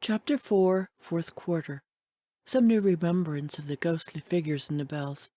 Chapter 4, Fourth Quarter. Some new remembrance of the ghostly figures in the bells.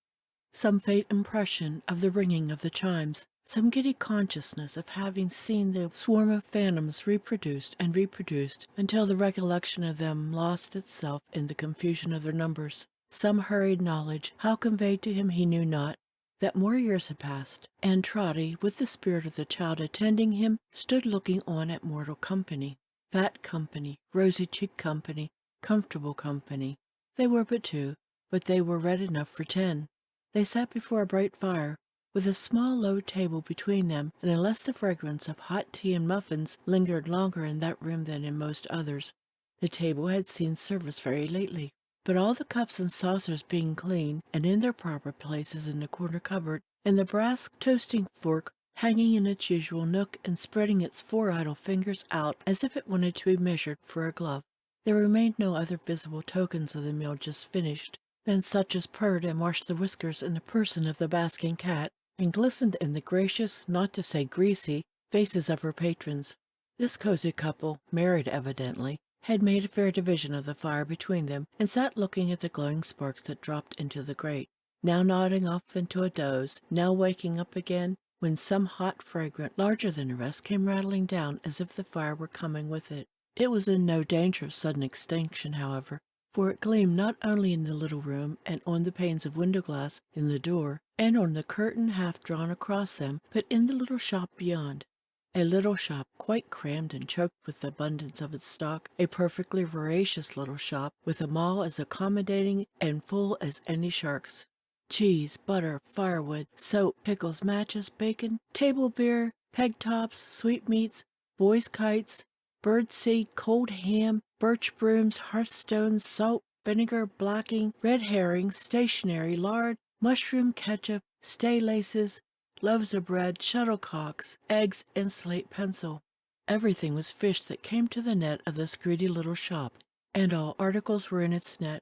Some faint impression of the ringing of the chimes. Some giddy consciousness of having seen the swarm of phantoms reproduced and reproduced until the recollection of them lost itself in the confusion of their numbers. Some hurried knowledge, how conveyed to him he knew not, that more years had passed, and Trotty, with the spirit of the child attending him, stood looking on at mortal company. Fat company, rosy-cheeked company, comfortable company. They were but two, but they were red enough for 10. They sat before a bright fire, with a small low table between them, and unless the fragrance of hot tea and muffins lingered longer in that room than in most others, the table had seen service very lately. But all the cups and saucers being clean and in their proper places in the corner cupboard, and the brass toasting fork hanging in its usual nook and spreading its 4 idle fingers out as if it wanted to be measured for a glove, there remained no other visible tokens of the meal just finished than such as purred and washed the whiskers in the person of the basking cat, and glistened in the gracious, not to say greasy, faces of her patrons. This cozy couple, married evidently, had made a fair division of the fire between them, and sat looking at the glowing sparks that dropped into the grate, now nodding off into a doze, now waking up again, when some hot fragrant, larger than the rest, came rattling down as if the fire were coming with it. It was in no danger of sudden extinction, however, for it gleamed not only in the little room and on the panes of window glass in the door, and on the curtain half drawn across them, but in the little shop beyond. A little shop quite crammed and choked with the abundance of its stock, a perfectly voracious little shop, with a maw as accommodating and full as any shark's. Cheese, butter, firewood, soap, pickles, matches, bacon, table beer, peg tops, sweetmeats, boys' kites, birdseed, cold ham, birch brooms, hearthstones, salt, vinegar, blacking, red herrings, stationery, lard, mushroom ketchup, stay laces, loaves of bread, shuttlecocks, eggs, and slate pencil. Everything was fish that came to the net of this greedy little shop, and all articles were in its net.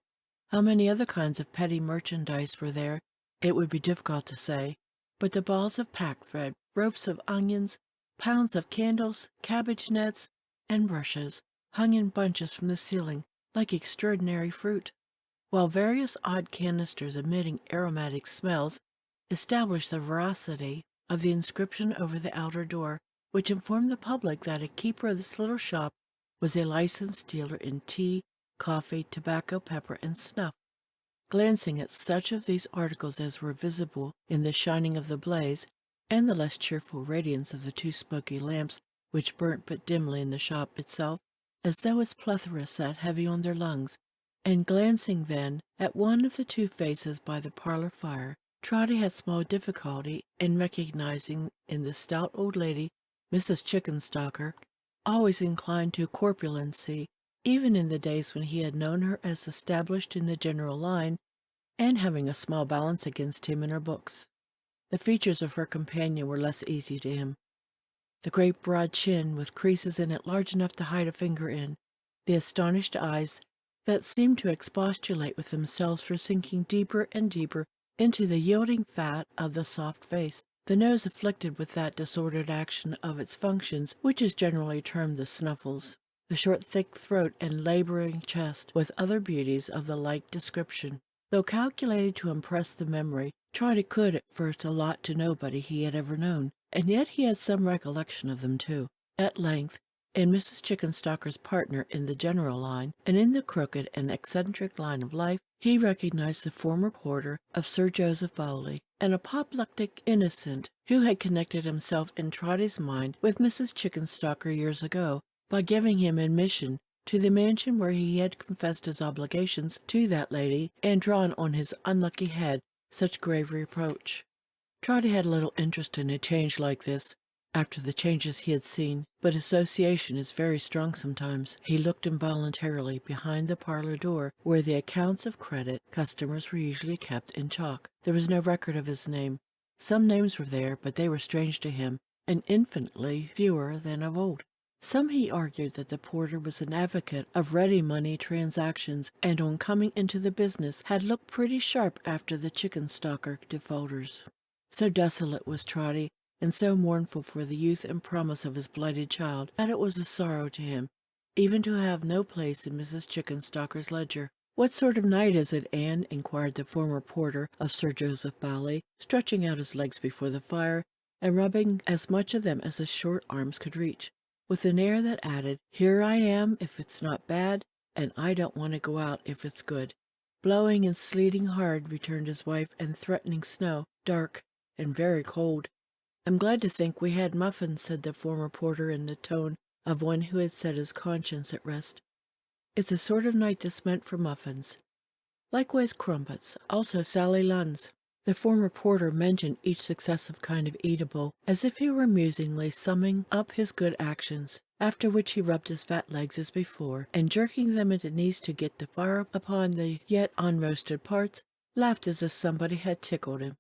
How many other kinds of petty merchandise were there, it would be difficult to say, but the balls of packthread, ropes of onions, pounds of candles, cabbage nets, and brushes hung in bunches from the ceiling like extraordinary fruit, while various odd canisters emitting aromatic smells established the veracity of the inscription over the outer door, which informed the public that a keeper of this little shop was a licensed dealer in tea, coffee, tobacco, pepper, and snuff. Glancing at such of these articles as were visible in the shining of the blaze, and the less cheerful radiance of the 2 smoky lamps which burnt but dimly in the shop itself, as though its plethora sat heavy on their lungs, and glancing then at one of the 2 faces by the parlor fire, Trotty had small difficulty in recognizing in the stout old lady, Mrs. Chickenstalker, always inclined to corpulency, even in the days when he had known her as established in the general line, and having a small balance against him in her books. The features of her companion were less easy to him. The great broad chin, with creases in it large enough to hide a finger in, the astonished eyes that seemed to expostulate with themselves for sinking deeper and deeper into the yielding fat of the soft face, the nose afflicted with that disordered action of its functions which is generally termed the snuffles, the short thick throat and labouring chest, with other beauties of the like description. Though calculated to impress the memory, Trotty could at first allot to nobody he had ever known, and yet he had some recollection of them too. At length, in Mrs. Chickenstalker's partner in the general line, and in the crooked and eccentric line of life, he recognized the former porter of Sir Joseph Bowley, an apoplectic innocent who had connected himself in Trotty's mind with Mrs. Chickenstalker years ago, by giving him admission to the mansion where he had confessed his obligations to that lady, and drawn on his unlucky head such grave reproach. Trotty had little interest in a change like this, after the changes he had seen, but association is very strong sometimes. He looked involuntarily behind the parlor door, where the accounts of credit customers were usually kept in chalk. There was no record of his name. Some names were there, but they were strange to him, and infinitely fewer than of old. Some he argued that the porter was an advocate of ready money transactions, and on coming into the business had looked pretty sharp after the Chickenstalker defaulters. So desolate was Trotty, and so mournful for the youth and promise of his blighted child, that it was a sorrow to him, even to have no place in Mrs. Chickenstalker's ledger. "What sort of night is it, Anne?" inquired the former porter of Sir Joseph Bowley, stretching out his legs before the fire, and rubbing as much of them as his short arms could reach, with an air that added, "Here I am if it's not bad, and I don't want to go out if it's good." "Blowing and sleeting hard," returned his wife, "and threatening snow, dark, and very cold." "I'm glad to think we had muffins," said the former porter in the tone of one who had set his conscience at rest. "It's a sort of night that's meant for muffins. Likewise crumpets, also Sally Lunn's." The former porter mentioned each successive kind of eatable, as if he were musingly summing up his good actions, after which he rubbed his fat legs as before, and jerking them into knees to get the fire upon the yet unroasted parts, laughed as if somebody had tickled him.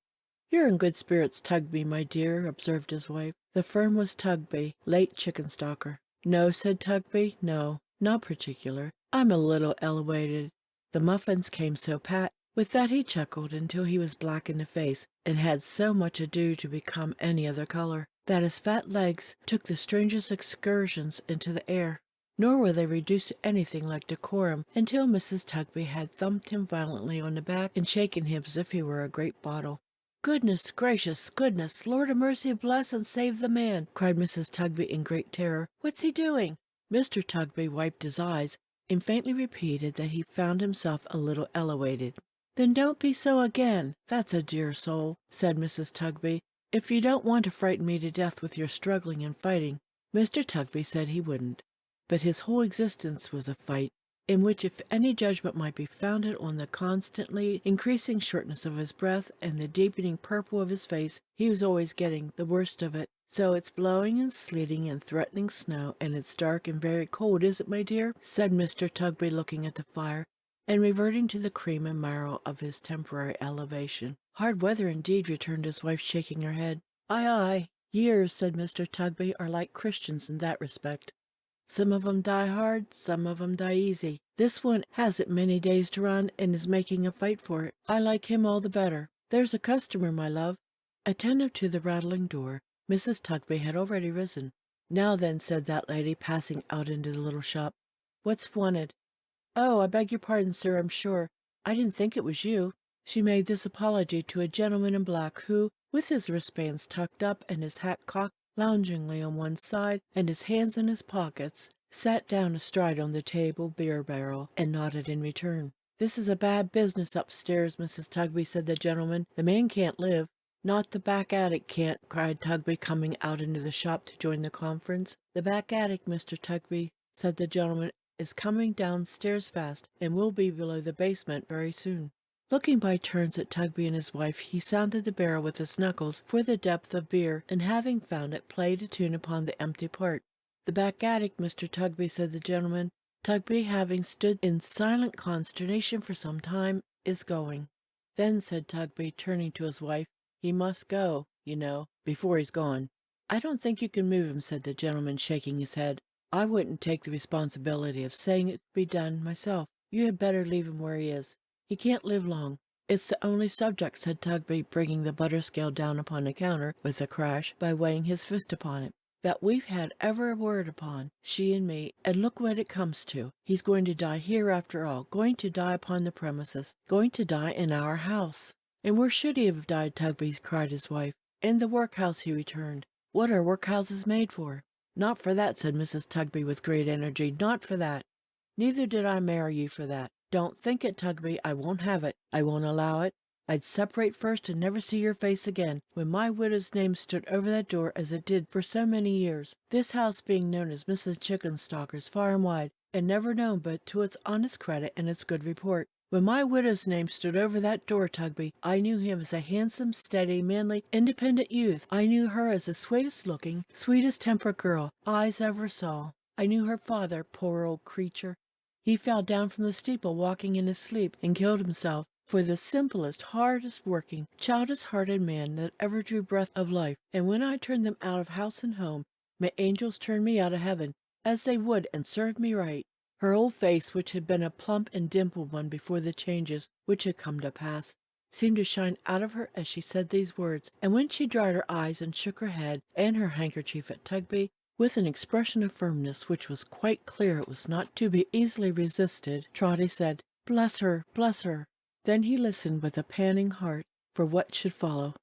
"You're in good spirits, Tugby, my dear," observed his wife. The firm was Tugby, late Chickenstalker. "No," said Tugby, "no, not particular. I'm a little elewated." The muffins came so pat. With that he chuckled until he was black in the face, and had so much ado to become any other color, that his fat legs took the strangest excursions into the air. Nor were they reduced to anything like decorum until Mrs. Tugby had thumped him violently on the back and shaken him as if he were a great bottle. "Goodness gracious, goodness! Lord of mercy, bless and save the man!" cried Mrs. Tugby in great terror. "What's he doing?" Mr. Tugby wiped his eyes, and faintly repeated that he found himself a little elevated. "Then don't be so again, that's a dear soul," said Mrs. Tugby, "if you don't want to frighten me to death with your struggling and fighting." Mr. Tugby said he wouldn't, but his whole existence was a fight, in which if any judgment might be founded on the constantly increasing shortness of his breath and the deepening purple of his face, he was always getting the worst of it. "So it's blowing and sleeting and threatening snow, and it's dark and very cold, is it, my dear?" said Mr. Tugby, looking at the fire, and reverting to the cream and marrow of his temporary elevation. "Hard weather indeed," returned his wife, shaking her head. "Aye, aye. Years," said Mr. Tugby, "are like Christians in that respect. Some of 'em die hard, some of 'em die easy. This one hasn't many days to run, and is making a fight for it. I like him all the better. There's a customer, my love." Attentive to the rattling door, Mrs. Tugby had already risen. "Now then," said that lady, passing out into the little shop. "What's wanted?" "Oh, I beg your pardon, sir, I'm sure. I didn't think it was you." She made this apology to a gentleman in black who, with his wristbands tucked up and his hat cocked loungingly on one side and his hands in his pockets, sat down astride on the table beer barrel and nodded in return. "This is a bad business upstairs, Mrs. Tugby," said the gentleman. "The man can't live." "Not the back attic can't," cried Tugby, coming out into the shop to join the conference. "The back attic, Mr. Tugby," said the gentleman, "is coming downstairs fast, and will be below the basement very soon." Looking by turns at Tugby and his wife, he sounded the barrel with his knuckles for the depth of beer, and having found it, played a tune upon the empty part. "The back attic, Mr. Tugby," said the gentleman. Tugby, having stood in silent consternation for some time, "is going." "Then," said Tugby, turning to his wife, "he must go, you know, before he's gone." "I don't think you can move him," said the gentleman, shaking his head. "I wouldn't take the responsibility of saying it could be done myself. You had better leave him where he is. He can't live long." "It's the only subject," said Tugby, bringing the butter scale down upon the counter with a crash by weighing his fist upon it, "that we've had ever a word upon, she and me, and look what it comes to. He's going to die here after all, going to die upon the premises, going to die in our house." "And where should he have died, Tugby?" cried his wife. "In the workhouse," he returned. "What are workhouses made for?" "Not for that," said Mrs. Tugby with great energy, "not for that. Neither did I marry you for that. Don't think it, Tugby. I won't have it. I won't allow it. I'd separate first and never see your face again, when my widow's name stood over that door as it did for so many years, this house being known as Mrs. Chickenstalker's far and wide, and never known but to its honest credit and its good report. When my widow's name stood over that door, Tugby, I knew him as a handsome, steady, manly, independent youth. I knew her as the sweetest looking, sweetest tempered girl eyes ever saw. I knew her father, poor old creature. He fell down from the steeple walking in his sleep, and killed himself, for the simplest, hardest working, childish hearted man that ever drew breath of life. And when I turned them out of house and home, may angels turn me out of heaven, as they would, and serve me right." Her old face, which had been a plump and dimpled one before the changes which had come to pass, seemed to shine out of her as she said these words, and when she dried her eyes and shook her head and her handkerchief at Tugby, With an expression of firmness which was quite clear it was not to be easily resisted, Trotty said, "Bless her, bless her." Then he listened with a panting heart for what should follow,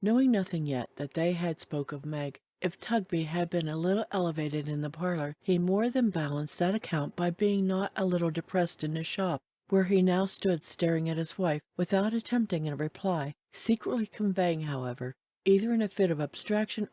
knowing nothing yet that they had spoke of Meg. If Tugby had been a little elevated in the parlour, he more than balanced that account by being not a little depressed in his shop, where he now stood staring at his wife without attempting a reply, secretly conveying, however, either in a fit of abstraction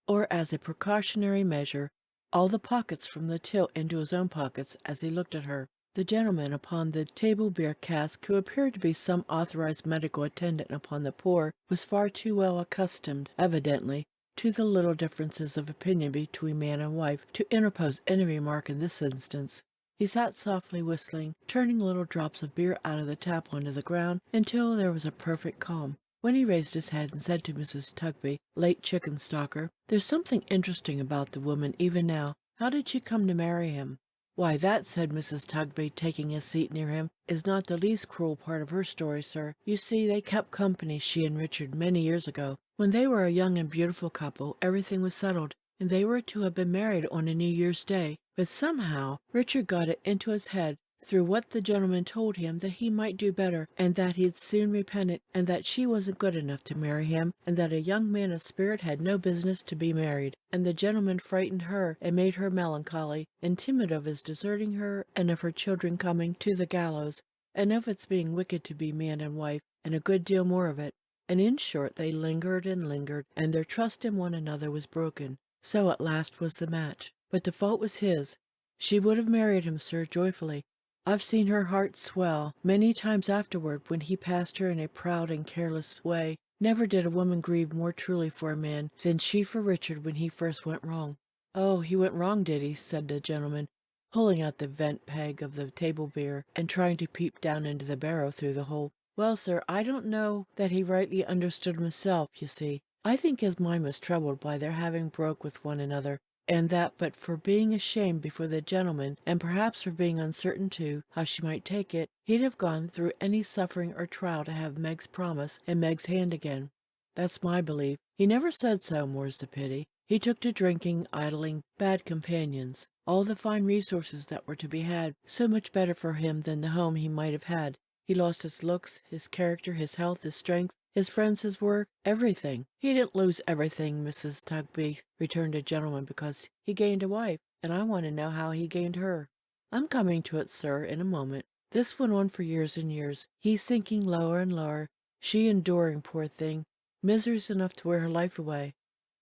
or as a precautionary measure, all the pockets from the till into his own pockets as he looked at her. The gentleman upon the table beer cask, who appeared to be some authorized medical attendant upon the poor, was far too well accustomed, evidently, to the little differences of opinion between man and wife to interpose any remark in this instance. He sat softly whistling, turning little drops of beer out of the tap onto the ground until there was a perfect calm, when he raised his head and said to Mrs. Tugby, late chicken stalker, "There's something interesting about the woman even now. How did she come to marry him?" "Why, that," said Mrs. Tugby, taking a seat near him, "is not the least cruel part of her story, sir. You see, they kept company, she and Richard, many years ago. When they were a young and beautiful couple, everything was settled, and they were to have been married on a New Year's Day. But somehow Richard got it into his head, through what the gentleman told him, that he might do better, and that he'd soon repent it, and that she wasn't good enough to marry him, and that a young man of spirit had no business to be married. And the gentleman frightened her, and made her melancholy, and timid of his deserting her, and of her children coming to the gallows, and of its being wicked to be man and wife, and a good deal more of it. And in short, they lingered and lingered, and their trust in one another was broken. So at last was the match. But the fault was his. She would have married him, sir, joyfully. I've seen her heart swell many times afterward when he passed her in a proud and careless way. Never did a woman grieve more truly for a man than she for Richard when he first went wrong." "Oh, he went wrong, did he?" said the gentleman, pulling out the vent peg of the table beer, and trying to peep down into the barrel through the hole. "Well, sir, I don't know that he rightly understood himself, you see. I think his mind was troubled by their having broke with one another, and that but for being ashamed before the gentleman, and perhaps for being uncertain too how she might take it, he'd have gone through any suffering or trial to have Meg's promise and Meg's hand again. That's my belief. He never said so, more's the pity. He took to drinking, idling, bad companions, all the fine resources that were to be had, so much better for him than the home he might have had. He lost his looks, his character, his health, his strength, his friends, his work, everything." "He didn't lose everything, Mrs. Tugby," returned the gentleman, "because he gained a wife, and I want to know how he gained her." "I'm coming to it, sir, in a moment. This went on for years and years, he sinking lower and lower, she enduring, poor thing, miseries enough to wear her life away.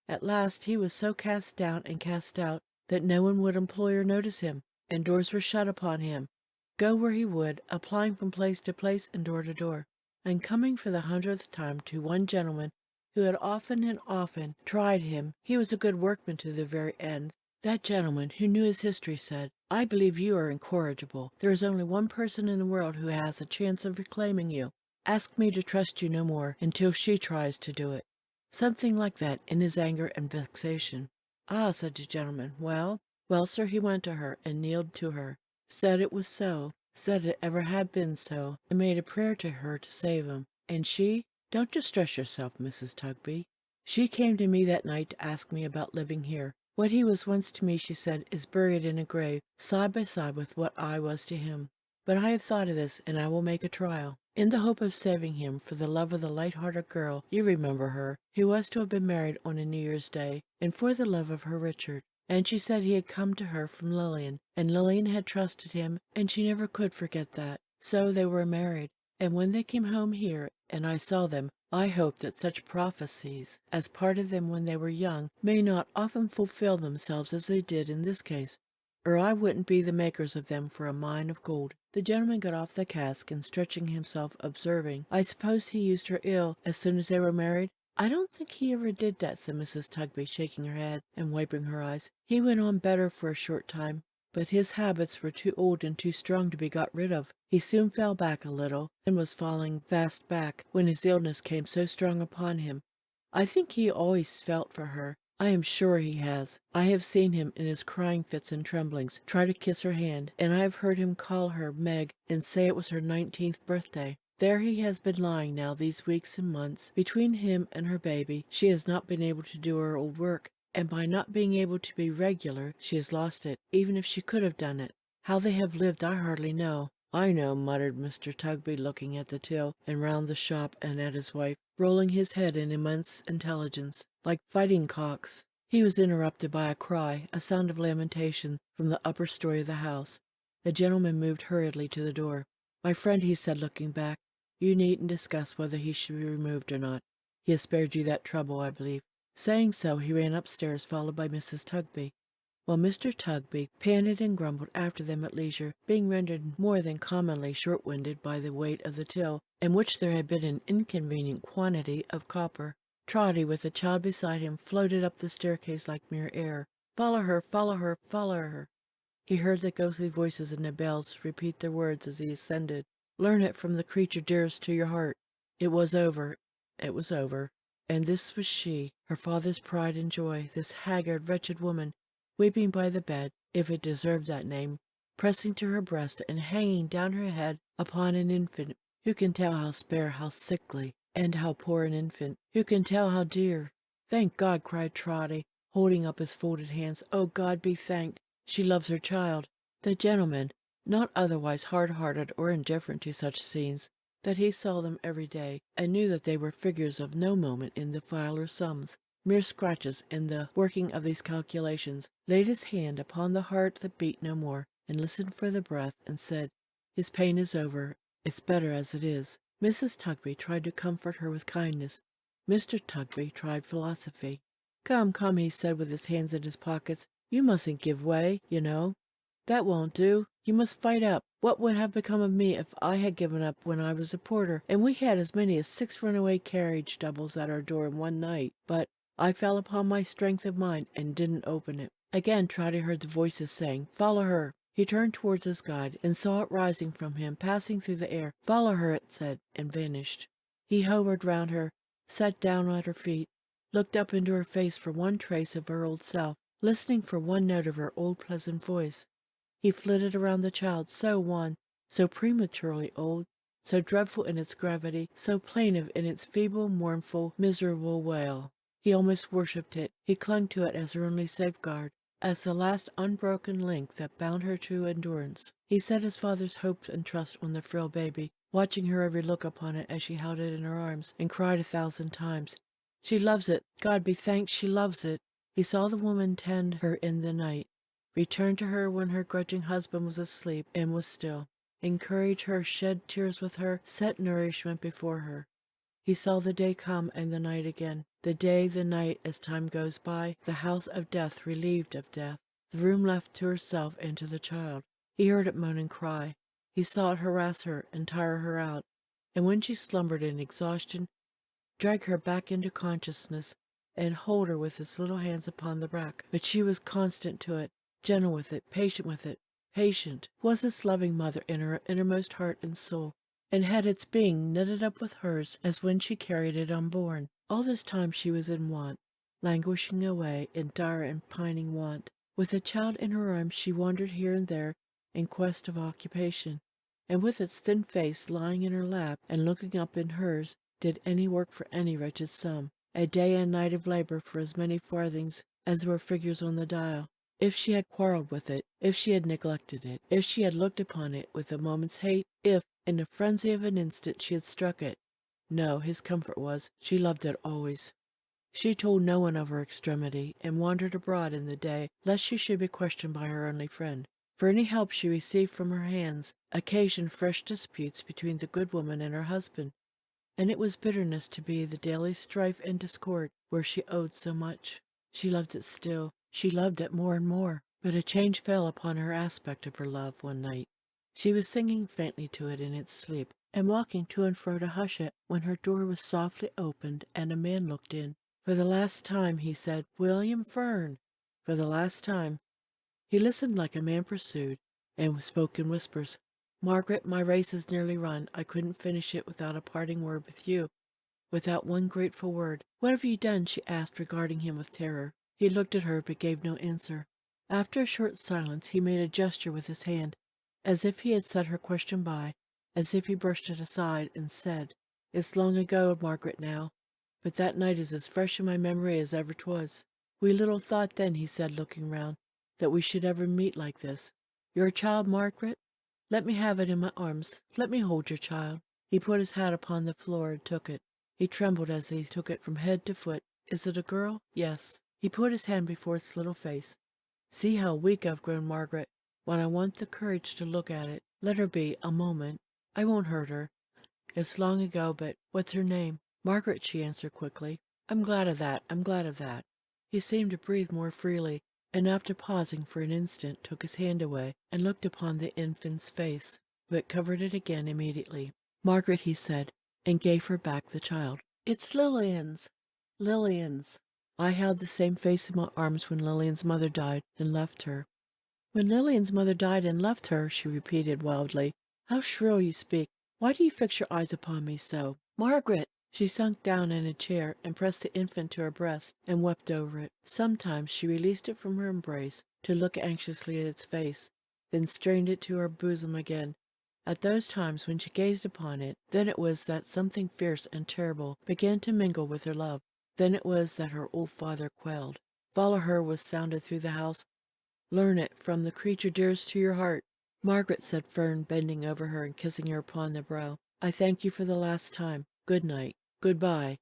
At last he was so cast down and cast out that no one would employ or notice him, and doors were shut upon him, go where he would, applying from place to place and door to door, and coming for the 100th time to one gentleman who had often and often tried him. He was a good workman to the very end. That gentleman, who knew his history, said, 'I believe you are incorrigible. There is only one person in the world who has a chance of reclaiming you. Ask me to trust you no more until she tries to do it.' Something like that in his anger and vexation." "Ah," said the gentleman. "Well?" "Well, sir, he went to her, and kneeled to her, said it was so, said it ever had been so, and made a prayer to her to save him. And she, don't distress yourself, Mrs. Tugby, she came to me that night to ask me about living here. What he was once to me, she said, is buried in a grave, side by side with what I was to him. But I have thought of this, and I will make a trial, in the hope of saving him, for the love of the light-hearted girl, you remember her, who was to have been married on a New Year's Day, and for the love of her Richard. And she said he had come to her from Lilian, and Lilian had trusted him, and she never could forget that. So they were married. And when they came home here, and I saw them, I hope that such prophecies as parted them when they were young may not often fulfill themselves as they did in this case, or I wouldn't be the makers of them for a mine of gold." The gentleman got off the cask, and stretching himself, observing, "I suppose he used her ill as soon as they were married?" "I don't think he ever did that," said Mrs. Tugby, shaking her head and wiping her eyes. "He went on better for a short time, but his habits were too old and too strong to be got rid of. He soon fell back a little, and was falling fast back, when his illness came so strong upon him. I think he always felt for her. I am sure he has. I have seen him in his crying fits and tremblings try to kiss her hand, and I have heard him call her Meg, and say it was her 19th birthday. There he has been lying now these weeks and months. Between him and her baby, she has not been able to do her old work, and by not being able to be regular, she has lost it, even if she could have done it. How they have lived I hardly know." "I know," muttered Mr. Tugby, looking at the till, and round the shop, and at his wife, rolling his head in immense intelligence, like fighting cocks. He was interrupted by a cry, a sound of lamentation, from the upper story of the house. The gentleman moved hurriedly to the door. "My friend," he said, looking back, "you needn't discuss whether he should be removed or not. He has spared you that trouble, I believe." Saying so, he ran upstairs, followed by Mrs. Tugby, while Mr. Tugby panted and grumbled after them at leisure, being rendered more than commonly short-winded by the weight of the till, in which there had been an inconvenient quantity of copper. Trotty, with the child beside him, floated up the staircase like mere air. "Follow her, follow her, follow her." He heard the ghostly voices in the bells repeat their words as he ascended. "Learn it from the creature dearest to your heart." It was over. It was over. And this was she, her father's pride and joy, this haggard, wretched woman, weeping by the bed, if it deserved that name, pressing to her breast and hanging down her head upon an infant. Who can tell how spare, how sickly, and how poor an infant? Who can tell how dear? "Thank God!" cried Trotty, holding up his folded hands. "Oh, God be thanked! She loves her child." The gentleman, not otherwise hard-hearted or indifferent to such scenes, that he saw them every day, and knew that they were figures of no moment in the file or sums, mere scratches in the working of these calculations, laid his hand upon the heart that beat no more, and listened for the breath, and said, "His pain is over. It's better as it is." Mrs. Tugby tried to comfort her with kindness. Mr. Tugby tried philosophy. "Come, come," he said, with his hands in his pockets, "you mustn't give way, you know. That won't do. You must fight up. What would have become of me if I had given up when I was a porter, and we had as many as 6 runaway carriage doubles at our door in one night? But I fell upon my strength of mind, and didn't open it." Again Trotty heard the voices saying, "Follow her." He turned towards his guide, and saw it rising from him, passing through the air. "Follow her," it said, and vanished. He hovered round her, sat down at her feet, looked up into her face for one trace of her old self, listening for one note of her old pleasant voice. He flitted around the child, so wan, so prematurely old, so dreadful in its gravity, so plaintive in its feeble, mournful, miserable wail. He almost worshipped it. He clung to it as her only safeguard, as the last unbroken link that bound her to endurance. He set his father's hopes and trust on the frail baby, watching her every look upon it as she held it in her arms, and cried 1,000 times, "She loves it! God be thanked, she loves it!" He saw the woman tend her in the night, return to her when her grudging husband was asleep and was still, encourage her, shed tears with her, set nourishment before her. He saw the day come and the night again, the day, the night, as time goes by, the house of death relieved of death, the room left to herself and to the child. He heard it moan and cry. He saw it harass her and tire her out, and when she slumbered in exhaustion, drag her back into consciousness and hold her with his little hands upon the rack. But she was constant to it, gentle with it, patient, was this loving mother in her innermost heart and soul, and had its being knitted up with hers as when she carried it unborn. All this time she was in want, languishing away in dire and pining want. With the child in her arms she wandered here and there in quest of occupation, and with its thin face lying in her lap and looking up in hers, did any work for any wretched sum, a day and night of labor for as many farthings as were figures on the dial. If she had quarrelled with it, if she had neglected it, if she had looked upon it with a moment's hate, if, in the frenzy of an instant, she had struck it, no, his comfort was, she loved it always. She told no one of her extremity, and wandered abroad in the day, lest she should be questioned by her only friend. For any help she received from her hands occasioned fresh disputes between the good woman and her husband, and it was bitterness to be the daily strife and discord where she owed so much. She loved it still. She loved it more and more. But a change fell upon her aspect of her love one night. She was singing faintly to it in its sleep, and walking to and fro to hush it, when her door was softly opened, and a man looked in. "For the last time," he said, "William Fern, for the last time." He listened like a man pursued, and spoke in whispers. "Margaret, my race is nearly run. I couldn't finish it without a parting word with you, without one grateful word." "What have you done?" she asked, regarding him with terror. He looked at her, but gave no answer. After a short silence he made a gesture with his hand, as if he had set her question by, as if he brushed it aside, and said, "It's long ago, Margaret, now, but that night is as fresh in my memory as ever 'twas." We little thought then, he said, looking round, that we should ever meet like this. Your child, Margaret? Let me have it in my arms. Let me hold your child. He put his hat upon the floor and took it. He trembled as he took it from head to foot. Is it a girl? Yes. He put his hand before its little face. See how weak I've grown, Margaret. When I want the courage to look at it, let her be, a moment. I won't hurt her. It's long ago, but what's her name? Margaret, she answered quickly. I'm glad of that. I'm glad of that. He seemed to breathe more freely, and after pausing for an instant, took his hand away and looked upon the infant's face, but covered it again immediately. Margaret, he said, and gave her back the child. It's Lillian's. Lillian's. I held the same face in my arms when Lillian's mother died and left her. When Lillian's mother died and left her, she repeated wildly. How shrill you speak. Why do you fix your eyes upon me so? Margaret! She sunk down in a chair and pressed the infant to her breast and wept over it. Sometimes she released it from her embrace to look anxiously at its face, then strained it to her bosom again. At those times when she gazed upon it, then it was that something fierce and terrible began to mingle with her love. Then it was that her old father quailed. Follow her was sounded through the house. Learn it from the creature dearest to your heart. Margaret, said Fern, bending over her and kissing her upon the brow. I thank you for the last time. Good night. Good-bye.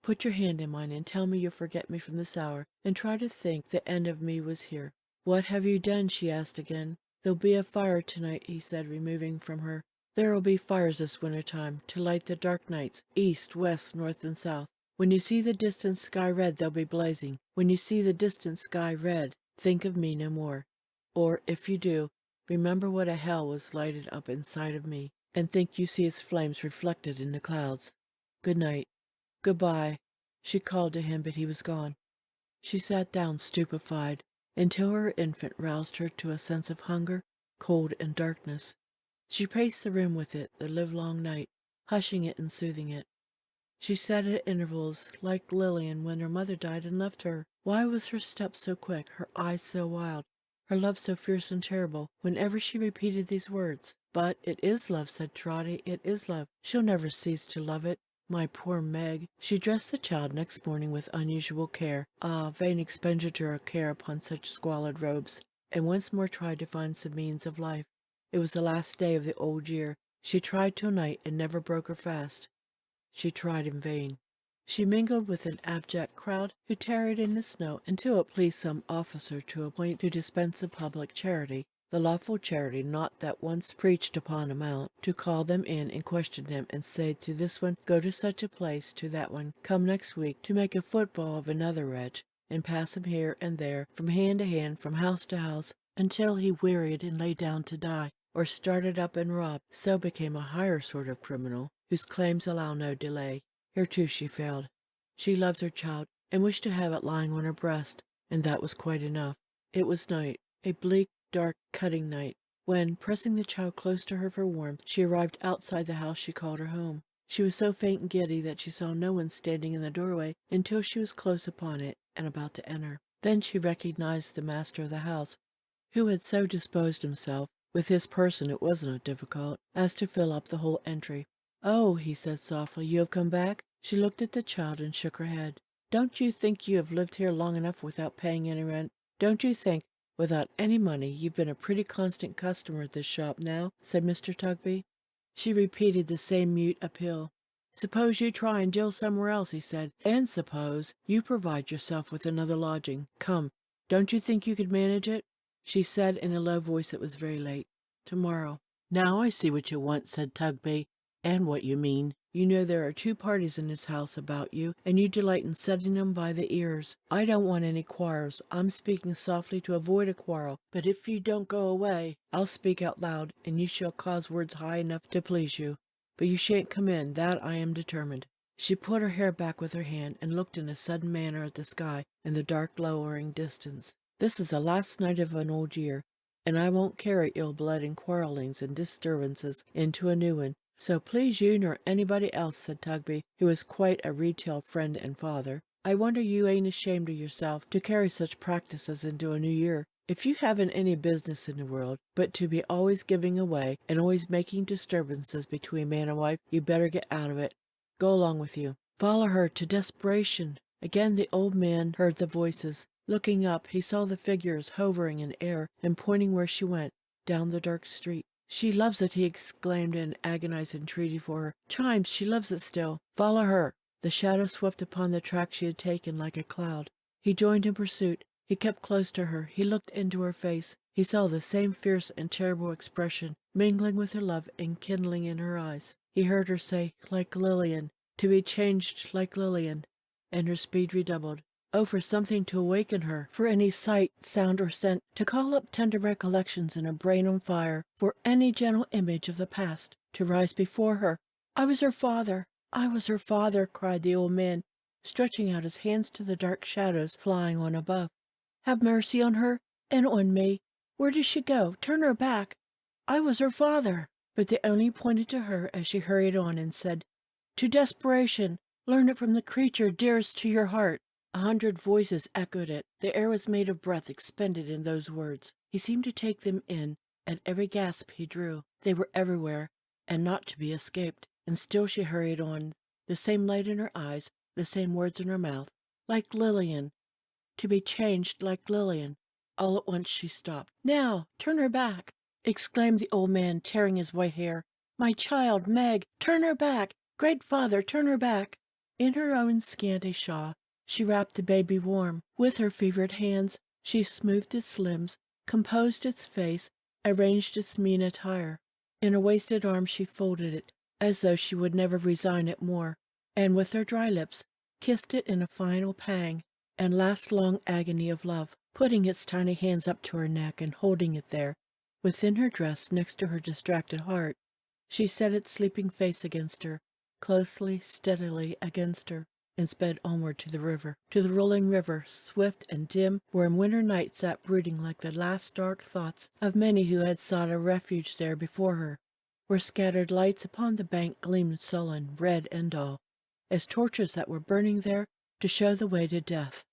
Put your hand in mine and tell me you'll forget me from this hour, and try to think the end of me was here. What have you done? She asked again. There'll be a fire tonight, he said, removing from her. There'll be fires this winter time, to light the dark nights, east, west, north, and south. When you see the distant sky red, they'll be blazing. When you see the distant sky red, think of me no more. Or, if you do, remember what a hell was lighted up inside of me, and think you see its flames reflected in the clouds. Good night. Good-bye. She called to him, but he was gone. She sat down stupefied, until her infant roused her to a sense of hunger, cold, and darkness. She paced the room with it the livelong night, hushing it and soothing it. She sat at intervals, like Lillian when her mother died and left her. Why was her step so quick, her eyes so wild, her love so fierce and terrible, whenever she repeated these words? But it is love, said Trotty, it is love. She'll never cease to love it. My poor Meg. She dressed the child next morning with unusual care. Ah, vain expenditure of care upon such squalid robes, and once more tried to find some means of life. It was the last day of the old year. She tried till night and never broke her fast. She tried in vain. She mingled with an abject crowd who tarried in the snow until it pleased some officer to appoint to dispense a public charity, the lawful charity not that once preached upon amount, to call them in and question them and say to this one, go to such a place, to that one, come next week, to make a football of another wretch, and pass him here and there, from hand to hand, from house to house, until he wearied and lay down to die, or started up and robbed, so became a higher sort of criminal, whose claims allow no delay. Here too she failed. She loved her child, and wished to have it lying on her breast, and that was quite enough. It was night, a bleak, dark, cutting night, when, pressing the child close to her for warmth, she arrived outside the house she called her home. She was so faint and giddy that she saw no one standing in the doorway until she was close upon it and about to enter. Then she recognized the master of the house, who had so disposed himself, with his person it was not difficult, as to fill up the whole entry. Oh, he said softly, you have come back? She looked at the child and shook her head. Don't you think you have lived here long enough without paying any rent? Don't you think, without any money, you've been a pretty constant customer at this shop now? Said Mr. Tugby. She repeated the same mute appeal. Suppose you try and deal somewhere else, he said, and suppose you provide yourself with another lodging. Come, don't you think you could manage it? She said in a low voice that was very late, tomorrow. Now I see what you want, said Tugby, and what you mean. You know there are two parties in this house about you, and you delight in setting them by the ears. I don't want any quarrels. I'm speaking softly to avoid a quarrel, but if you don't go away, I'll speak out loud, and you shall cause words high enough to please you. But you shan't come in, that I am determined. She put her hair back with her hand, and looked in a sudden manner at the sky and the dark lowering distance. This is the last night of an old year, and I won't carry ill blood and quarrelings and disturbances into a new one. So please you nor anybody else, said Tugby, who was quite a retail friend and father. I wonder you ain't ashamed of yourself to carry such practices into a new year. If you haven't any business in the world, but to be always giving away and always making disturbances between man and wife, you'd better get out of it. Go along with you. Follow her to desperation. Again the old man heard the voices. Looking up, he saw the figures hovering in air and pointing where she went, down the dark street. "She loves it," he exclaimed in agonized entreaty for her. "Chimes, she loves it still. Follow her." The shadow swept upon the track she had taken like a cloud. He joined in pursuit. He kept close to her. He looked into her face. He saw the same fierce and terrible expression mingling with her love and kindling in her eyes. He heard her say, "Like Lillian, to be changed like Lillian," and her speed redoubled. Oh, for something to awaken her, for any sight, sound, or scent, to call up tender recollections in a brain on fire, for any gentle image of the past to rise before her. "I was her father! I was her father!" cried the old man, stretching out his hands to the dark shadows flying on above. "Have mercy on her, and on me. Where does she go? Turn her back. I was her father!" But they only pointed to her as she hurried on and said, "To desperation! Learn it from the creature dearest to your heart." 100 voices echoed it. The air was made of breath expended in those words. He seemed to take them in at every gasp he drew. They were everywhere, and not to be escaped. And still she hurried on, the same light in her eyes, the same words in her mouth. "Like Lillian, to be changed like Lillian." All at once she stopped. "Now, turn her back!" exclaimed the old man, tearing his white hair. "My child, Meg, turn her back! Great Father, turn her back!" In her own scanty shawl, she wrapped the baby warm. With her fevered hands, she smoothed its limbs, composed its face, arranged its mean attire. In her wasted arms she folded it, as though she would never resign it more, and with her dry lips kissed it in a final pang and last long agony of love, putting its tiny hands up to her neck and holding it there, within her dress next to her distracted heart. She set its sleeping face against her, closely, steadily against her, and sped onward to the rolling river, swift and dim, where in winter night sat brooding like the last dark thoughts of many who had sought a refuge there before her, where scattered lights upon the bank gleamed sullen, red and dull, as torches that were burning there to show the way to death,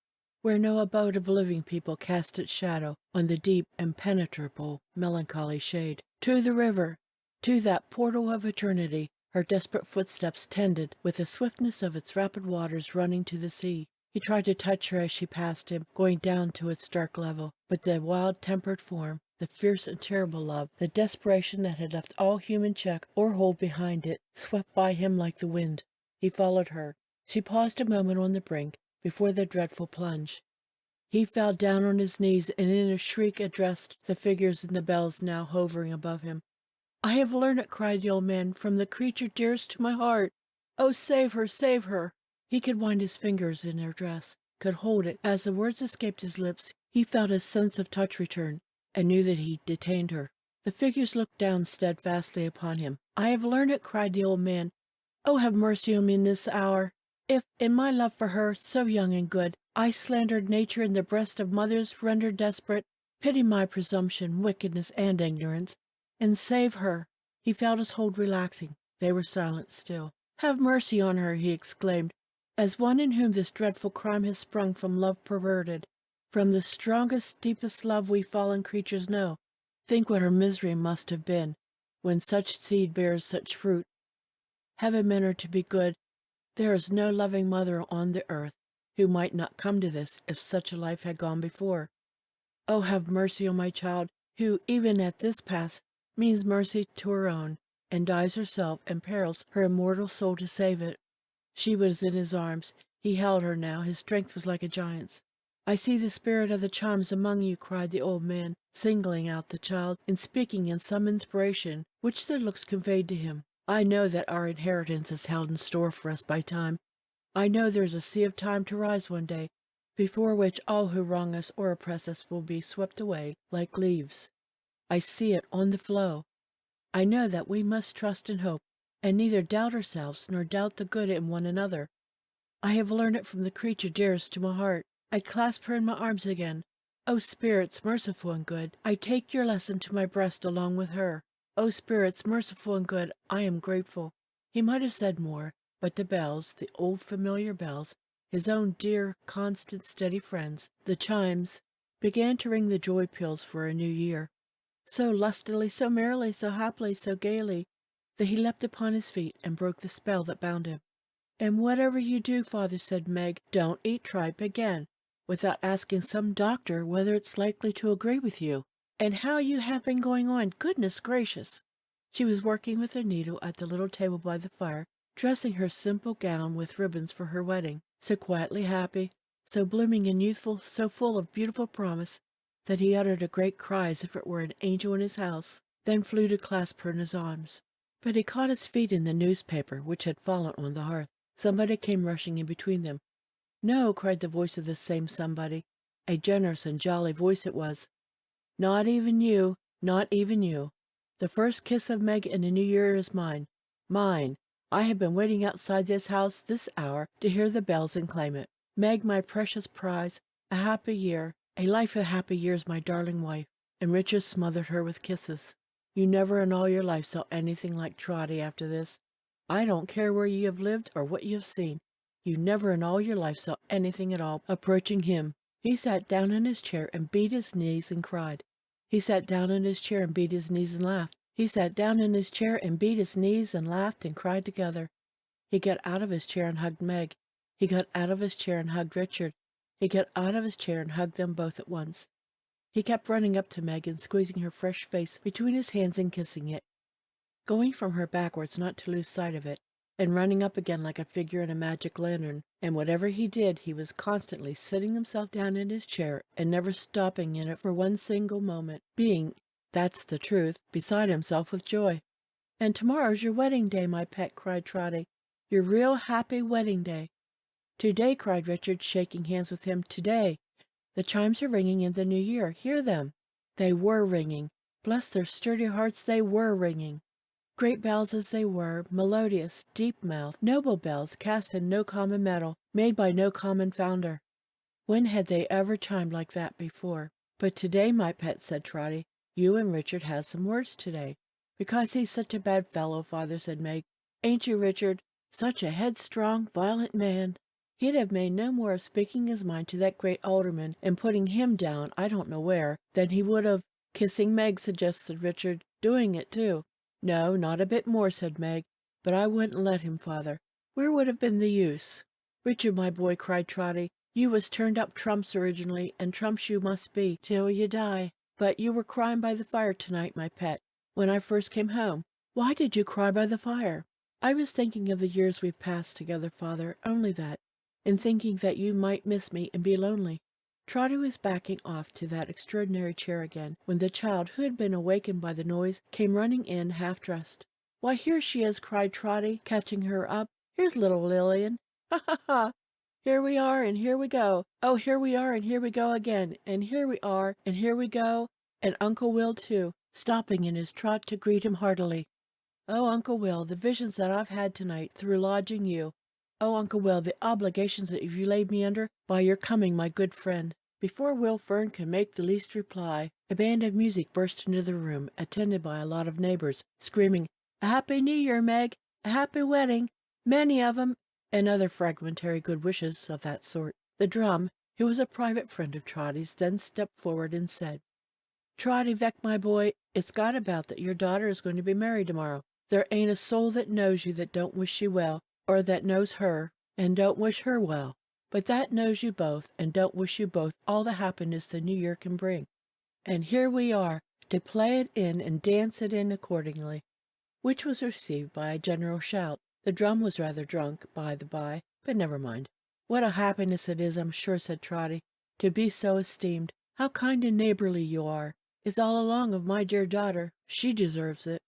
where no abode of living people cast its shadow on the deep, impenetrable, melancholy shade. To the river, to that portal of eternity, her desperate footsteps tended, with the swiftness of its rapid waters running to the sea. He tried to touch her as she passed him, going down to its dark level, but the wild-tempered form, the fierce and terrible love, the desperation that had left all human check or hold behind it, swept by him like the wind. He followed her. She paused a moment on the brink, before the dreadful plunge. He fell down on his knees, and in a shriek addressed the figures in the bells now hovering above him. "I have learned it," cried the old man, "from the creature dearest to my heart. Oh, save her, save her!" He could wind his fingers in her dress, could hold it. As the words escaped his lips, he felt his sense of touch return, and knew that he detained her. The figures looked down steadfastly upon him. "I have learned it," cried the old man. "Oh, have mercy on me in this hour. If, in my love for her, so young and good, I slandered nature in the breast of mothers rendered desperate, pity my presumption, wickedness, and ignorance, and save her." He felt his hold relaxing. They were silent still. "Have mercy on her," he exclaimed, "as one in whom this dreadful crime has sprung from love perverted, from the strongest, deepest love we fallen creatures know. Think what her misery must have been, when such seed bears such fruit. Heaven meant her to be good. There is no loving mother on the earth who might not come to this if such a life had gone before. Oh, have mercy on my child, who, even at this pass, means mercy to her own, and dies herself and perils her immortal soul to save it." She was in his arms. He held her now. His strength was like a giant's. "I see the spirit of the Chimes among you," cried the old man, singling out the child, and speaking in some inspiration, which their looks conveyed to him. "I know that our inheritance is held in store for us by time. I know there is a sea of time to rise one day, before which all who wrong us or oppress us will be swept away like leaves. I see it on the flow. I know that we must trust and hope, and neither doubt ourselves nor doubt the good in one another. I have learned it from the creature dearest to my heart. I clasp her in my arms again. O spirits merciful and good, I take your lesson to my breast along with her. O spirits merciful and good, I am grateful." He might have said more, but the bells, the old familiar bells, his own dear, constant, steady friends, the chimes, began to ring the joy peals for a new year. So lustily, so merrily, so happily, so gaily, that he leapt upon his feet and broke the spell that bound him. "And whatever you do, father," said Meg, "don't eat tripe again. without asking some doctor whether it's likely to agree with you. And how you have been going on, goodness gracious!" She was working with her needle at the little table by the fire, dressing her simple gown with ribbons for her wedding, so quietly happy, so blooming and youthful, so full of beautiful promise, that he uttered a great cry as if it were an angel in his house, then flew to clasp her in his arms. But he caught his feet in the newspaper, which had fallen on the hearth. Somebody came rushing in between them. "No," cried the voice of this same somebody. A generous and jolly voice it was. "Not even you, not even you. The first kiss of Meg in the new year is mine. Mine. I have been waiting outside this house this hour to hear the bells and claim it. Meg, my precious prize, a happy year, a life of happy years, my darling wife." And Richard smothered her with kisses. "You never in all your life saw anything like Trotty after this. I don't care where you have lived or what you have seen. You never in all your life saw anything at all approaching him." He sat down in his chair and beat his knees and cried. He sat down in his chair and beat his knees and laughed. He sat down in his chair and beat his knees and laughed and cried together. He got out of his chair and hugged Meg. He got out of his chair and hugged Richard. He got out of his chair and hugged them both at once. He kept running up to Meg and squeezing her fresh face between his hands and kissing it, going from her backwards not to lose sight of it, and running up again like a figure in a magic lantern. And whatever he did, he was constantly sitting himself down in his chair and never stopping in it for one single moment, being, that's the truth, beside himself with joy. "And tomorrow's your wedding day, my pet," cried Trotty. "Your real happy wedding day." "Today," cried Richard, shaking hands with him. "Today. The chimes are ringing in the new year. Hear them." They were ringing. Bless their sturdy hearts, they were ringing. Great bells as they were, melodious, deep-mouthed, noble bells, cast in no common metal, made by no common founder. When had they ever chimed like that before? "But today, my pet," said Trotty, "you and Richard had some words today." "Because he's such a bad fellow, father," said Meg. "Ain't you, Richard? Such a headstrong, violent man. He'd have made no more of speaking his mind to that great alderman, and putting him down I don't know where, than he would of—" "Kissing Meg," suggested Richard. "Doing it, too." "No, not a bit more," said Meg. "But I wouldn't let him, father. Where would have been the use?" "Richard, my boy," cried Trotty, "you was turned up trumps originally, and trumps you must be, till you die. But you were crying by the fire tonight, my pet, when I first came home." "Why did you cry by the fire?" "I was thinking of the years we've passed together, father, only that, and thinking that you might miss me and be lonely." Trotty was backing off to that extraordinary chair again, when the child, who had been awakened by the noise, came running in half-dressed. "Why, here she is," cried Trotty, catching her up. "Here's little Lillian. Ha, ha, ha! Here we are, and here we go. Oh, here we are, and here we go again. And here we are, and here we go. And Uncle Will, too," stopping in his trot to greet him heartily. "Oh, Uncle Will, the visions that I've had tonight through lodging you. Oh, Uncle Will, the obligations that you laid me under by your coming, my good friend." Before Will Fern could make the least reply, a band of music burst into the room, attended by a lot of neighbors, screaming, "A happy New Year, Meg! A happy wedding! Many of 'em!" and other fragmentary good wishes of that sort. The drum, who was a private friend of Trotty's, then stepped forward and said, "Toby Veck, my boy, it's got about that your daughter is going to be married tomorrow. There ain't a soul that knows you that don't wish you well, or that knows her and don't wish her well, but that knows you both and don't wish you both all the happiness the new year can bring. And here we are, to play it in and dance it in accordingly," which was received by a general shout. The drum was rather drunk, by the by, but never mind. "What a happiness it is, I'm sure," said Trotty, "to be so esteemed. How kind and neighbourly you are. It's all along of my dear daughter. She deserves it."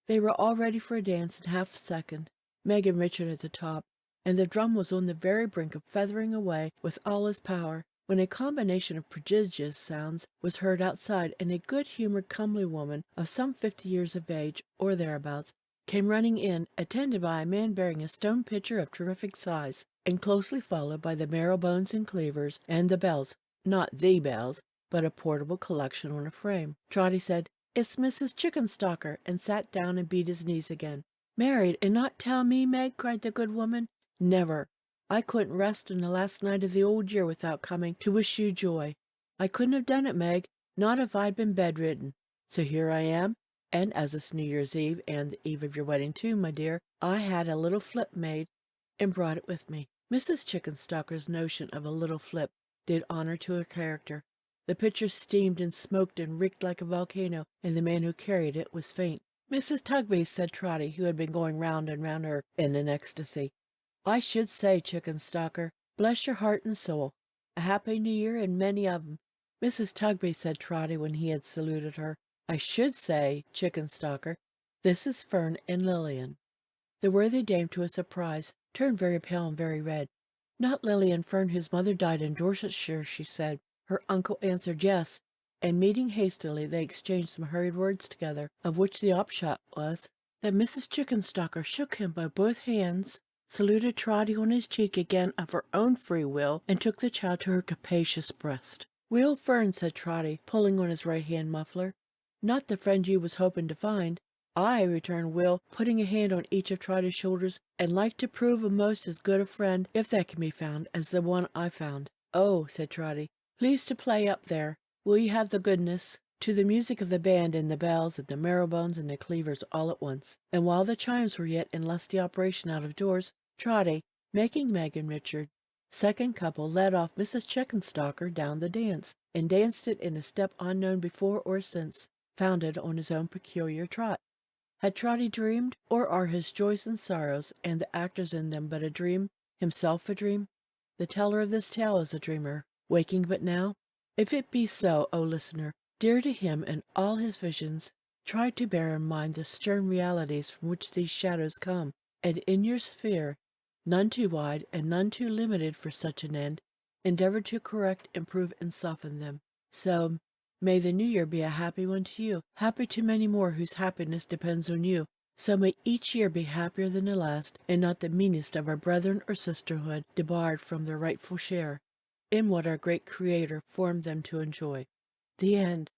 They were all ready for a dance in half a second, Meg and Richard at the top, and the drum was on the very brink of feathering away with all his power, when a combination of prodigious sounds was heard outside, and a good-humoured comely woman of some 50 years of age, or thereabouts, came running in, attended by a man bearing a stone pitcher of terrific size, and closely followed by the marrow bones and cleavers, and the bells, not the bells, but a portable collection on a frame. Trotty said, "It's Mrs. Chickenstalker," and sat down and beat his knees again. "Married, and not tell me, Meg?" cried the good woman. "Never. I couldn't rest in the last night of the old year without coming to wish you joy. I couldn't have done it, Meg, not if I'd been bedridden. So here I am, and as it's New Year's Eve, and the eve of your wedding too, my dear, I had a little flip made, and brought it with me." Mrs. Chickenstalker's notion of a little flip did honor to her character. The pitcher steamed and smoked and reeked like a volcano, and the man who carried it was faint. "Mrs. Tugby," said Trotty, who had been going round and round her in an ecstasy, "I should say, Chickenstalker, bless your heart and soul, a happy New Year and many of 'em." "Mrs. Tugby," said Trotty, when he had saluted her, "I should say, Chickenstalker, this is Fern and Lilian." The worthy dame, to his surprise, turned very pale and very red. "Not Lilian Fern, whose mother died in Dorsetshire," she said. Her uncle answered yes, and meeting hastily, they exchanged some hurried words together, of which the upshot was that Mrs. Chickenstalker shook him by both hands, saluted Trotty on his cheek again of her own free will, and took the child to her capacious breast. "Will Fern," said Trotty, pulling on his right-hand muffler, "not the friend you was hoping to find." "Ay," returned Will, putting a hand on each of Trotty's shoulders, "and like to prove a'most as good a friend, if that can be found, as the one I found." "Oh," said Trotty, "please to play up there. Will you have the goodness?" To the music of the band and the bells and the marrowbones and the cleavers all at once, and while the chimes were yet in lusty operation out of doors, Trotty, making Meg and Richard second couple, led off Mrs. Chickenstalker down the dance, and danced it in a step unknown before or since, founded on his own peculiar trot. Had Trotty dreamed, or are his joys and sorrows, and the actors in them, but a dream, himself a dream? The teller of this tale is a dreamer, waking but now. If it be so, O listener, dear to him and all his visions, try to bear in mind the stern realities from which these shadows come, and in your sphere, none too wide and none too limited for such an end, endeavor to correct, improve, and soften them. So may the new year be a happy one to you, happy to many more whose happiness depends on you. So may each year be happier than the last, and not the meanest of our brethren or sisterhood debarred from their rightful share in what our great Creator formed them to enjoy. The end.